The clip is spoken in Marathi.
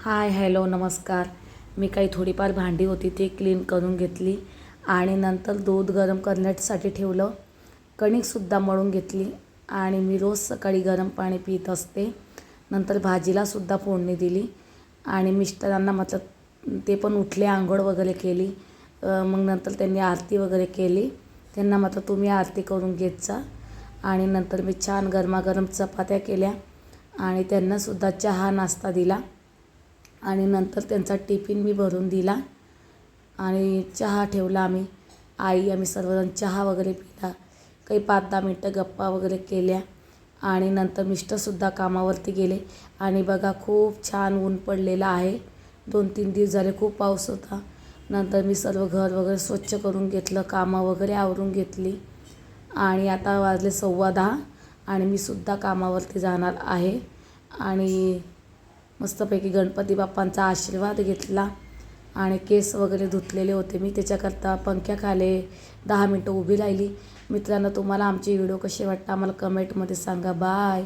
हाय हॅलो नमस्कार. मी काही थोडीफार भांडी होती ती क्लीन करून घेतली आणि नंतर दूध गरम करण्यासाठी ठेवलं. कणिकसुद्धा मळून घेतली आणि मी रोज सकाळी गरम पाणी पीत असते. नंतर भाजीलासुद्धा फोडणी दिली आणि मिस्टरांना म्हटलं ते पण उठले, आंघोळ वगैरे केली. मग नंतर त्यांनी आरती वगैरे केली. त्यांना म्हटलं तुम्ही आरती करून घेत जा. आणि नंतर मी छान गरमागरम चपात्या केल्या आणि त्यांनासुद्धा चहा नाश्ता दिला आणि नंतर त्यांचा टिफिन मी भरून दिला आणि चहा ठेवला. आम्ही सर्वजण चहा वगैरे पिला. काही 5-10 मिनटं गप्पा वगैरे केल्या आणि नंतर मिस्टरसुद्धा कामावरती गेले. आणि बघा खूप छान ऊन पडलेलं आहे. 2-3 दिवस झाले खूप पाऊस होता. नंतर मी सर्व घर वगैरे स्वच्छ करून घेतलं, कामं वगैरे आवरून घेतली आणि आता वाजले 10:15 आणि मी सुद्धा कामावरती जाणार आहे. आणि मस्तपैकी गणपती बाप्पांचा आशीर्वाद घेतला आणि केस वगैरे धुतलेले होते मी, त्याच्याकरता पंख्याखाली 10 मिनटं उभी राहिली. मित्रांनो, तुम्हाला आमचे व्हिडिओ कसे वाटतात आम्हाला कमेंटमध्ये सांगा. बाय.